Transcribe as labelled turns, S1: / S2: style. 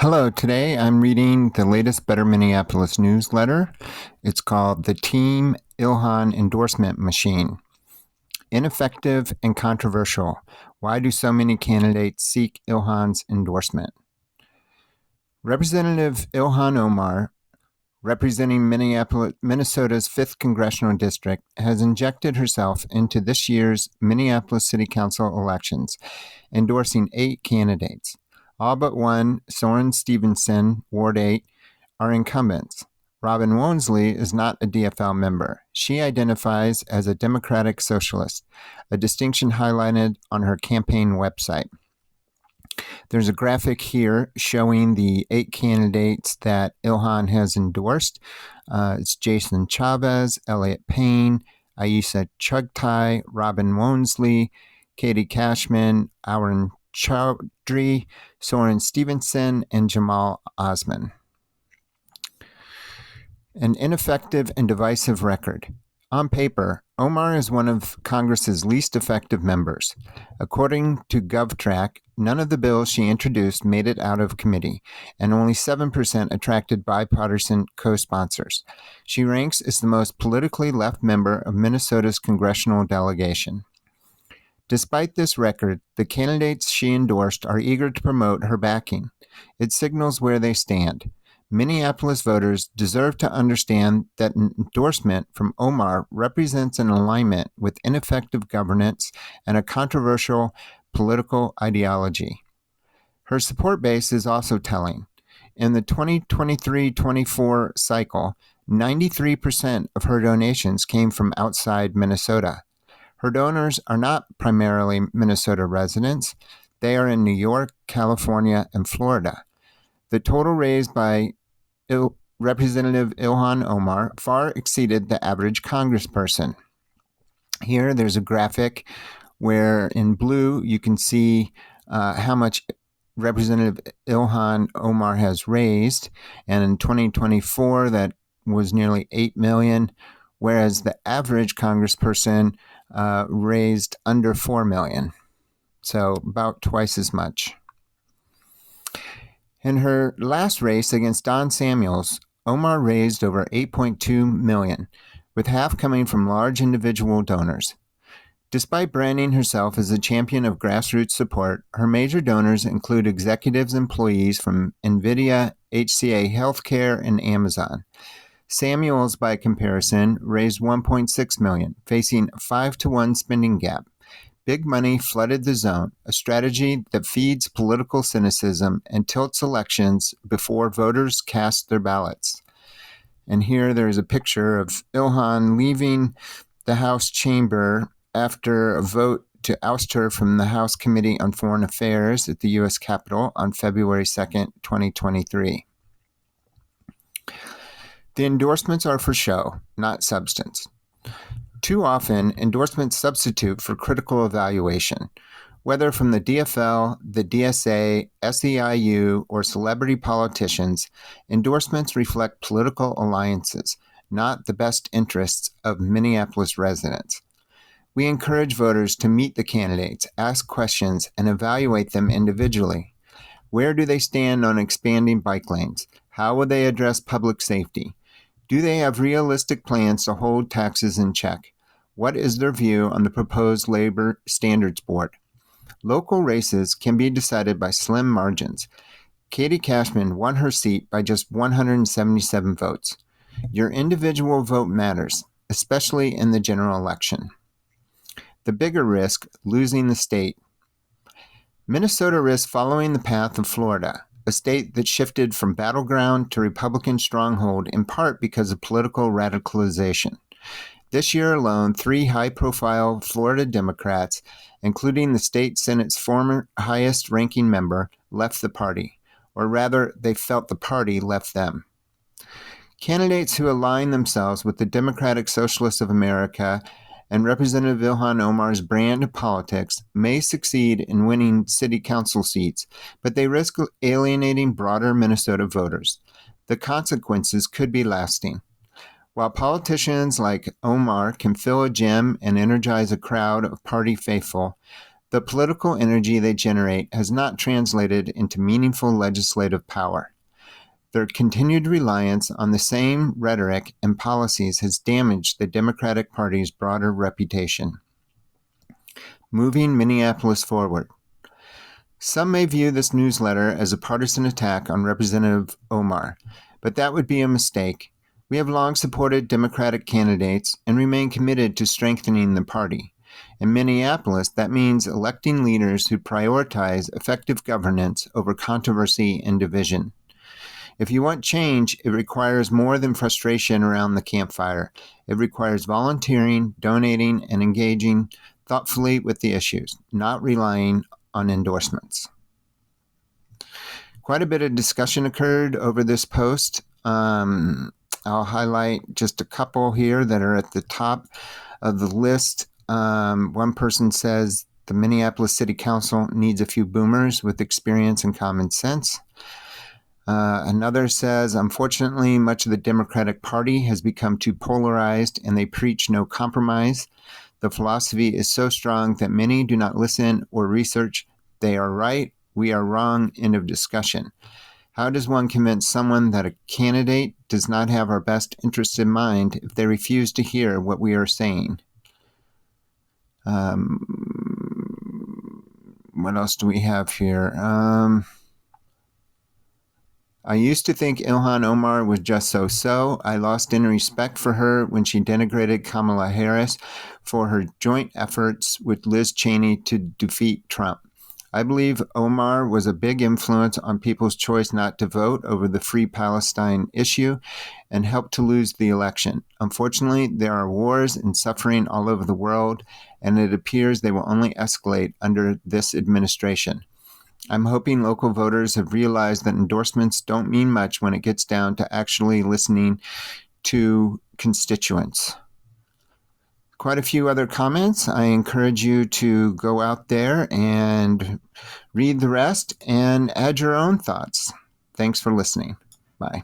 S1: Hello, today I'm reading the latest Better Minneapolis newsletter. It's called The Team Ilhan Endorsement Machine. Ineffective and controversial. Why do so many candidates seek Ilhan's endorsement? Representative Ilhan Omar, representing Minnesota's 5th Congressional District, has injected herself into this year's Minneapolis City Council elections, endorsing 8 candidates. All but one, Soren Stevenson, Ward 8, are incumbents. Robin Woensley is not a DFL member. She identifies as a Democratic Socialist, a distinction highlighted on her campaign website. There's a graphic here showing the 8 candidates that Ilhan has endorsed. It's Jason Chavez, Elliot Payne, Aisha Chugtai, Robin Woensley, Katie Cashman, Aaron Chaudhry, Soren Stevenson, and Jamal Osman. An ineffective and divisive record. On paper, Omar is one of Congress's least effective members. According to GovTrack, none of the bills she introduced made it out of committee, and only 7% attracted bipartisan co-sponsors. She ranks as the most politically left member of Minnesota's congressional delegation. Despite this record, the candidates she endorsed are eager to promote her backing. It signals where they stand. Minneapolis voters deserve to understand that an endorsement from Omar represents an alignment with ineffective governance and a controversial political ideology. Her support base is also telling. In the 2023-24 cycle, 93% of her donations came from outside Minnesota. Her donors are not primarily Minnesota residents. They are in New York, California, and Florida. The total raised by Representative Ilhan Omar far exceeded the average congressperson. Here, there's a graphic where in blue you can see how much Representative Ilhan Omar has raised, and in 2024 that was nearly $8 million, whereas the average congressperson raised under $4 million, so about twice as much. In her last race against Don Samuels, Omar raised over $8.2 million, with half coming from large individual donors. Despite branding herself as a champion of grassroots support, her major donors include executives and employees from NVIDIA, HCA Healthcare, and Amazon. Samuels, by comparison, raised $1.6 million, facing a 5-to-1 spending gap. Big money flooded the zone, a strategy that feeds political cynicism and tilts elections before voters cast their ballots. And here there's a picture of Ilhan leaving the House chamber after a vote to oust her from the House Committee on Foreign Affairs at the U.S. Capitol on February 2nd, 2023. The endorsements are for show, not substance. Too often, endorsements substitute for critical evaluation. Whether from the DFL, the DSA, SEIU, or celebrity politicians, endorsements reflect political alliances, not the best interests of Minneapolis residents. We encourage voters to meet the candidates, ask questions, and evaluate them individually. Where do they stand on expanding bike lanes? How will they address public safety? Do they have realistic plans to hold taxes in check? What is their view on the proposed Labor Standards Board? Local races can be decided by slim margins. Katie Cashman won her seat by just 177 votes. Your individual vote matters, especially in the general election. The bigger risk, losing the state. Minnesota risks following the path of Florida, a state that shifted from battleground to Republican stronghold in part because of political radicalization. This year alone, 3 high-profile Florida Democrats, including the state Senate's former highest-ranking member, left the party, or rather, they felt the party left them. Candidates who align themselves with the Democratic Socialists of America and Representative Ilhan Omar's brand of politics may succeed in winning city council seats, but they risk alienating broader Minnesota voters. The consequences could be lasting. While politicians like Omar can fill a gym and energize a crowd of party faithful, The political energy they generate has not translated into meaningful legislative power. Their continued reliance on the same rhetoric and policies has damaged the Democratic Party's broader reputation. Moving Minneapolis forward. Some may view this newsletter as a partisan attack on Representative Omar, but that would be a mistake. We have long supported Democratic candidates and remain committed to strengthening the party. In Minneapolis, that means electing leaders who prioritize effective governance over controversy and division. If you want change, it requires more than frustration around the campfire. It requires volunteering, donating, and engaging thoughtfully with the issues, not relying on endorsements. Quite a bit of discussion occurred over this post. I'll highlight just a couple here that are at the top of the list. One person says the Minneapolis City Council needs a few boomers with experience and common sense. Another says, unfortunately, much of the Democratic Party has become too polarized and they preach no compromise. The philosophy is so strong that many do not listen or research. They are right, we are wrong, end of discussion. How does one convince someone that a candidate does not have our best interests in mind if they refuse to hear what we are saying? What else do we have here? I used to think Ilhan Omar was just so-so. I lost any respect for her when she denigrated Kamala Harris for her joint efforts with Liz Cheney to defeat Trump. I believe Omar was a big influence on people's choice not to vote over the Free Palestine issue and helped to lose the election. Unfortunately, there are wars and suffering all over the world, and it appears they will only escalate under this administration. I'm hoping local voters have realized that endorsements don't mean much when it gets down to actually listening to constituents. Quite a few other comments. I encourage you to go out there and read the rest and add your own thoughts. Thanks for listening. Bye.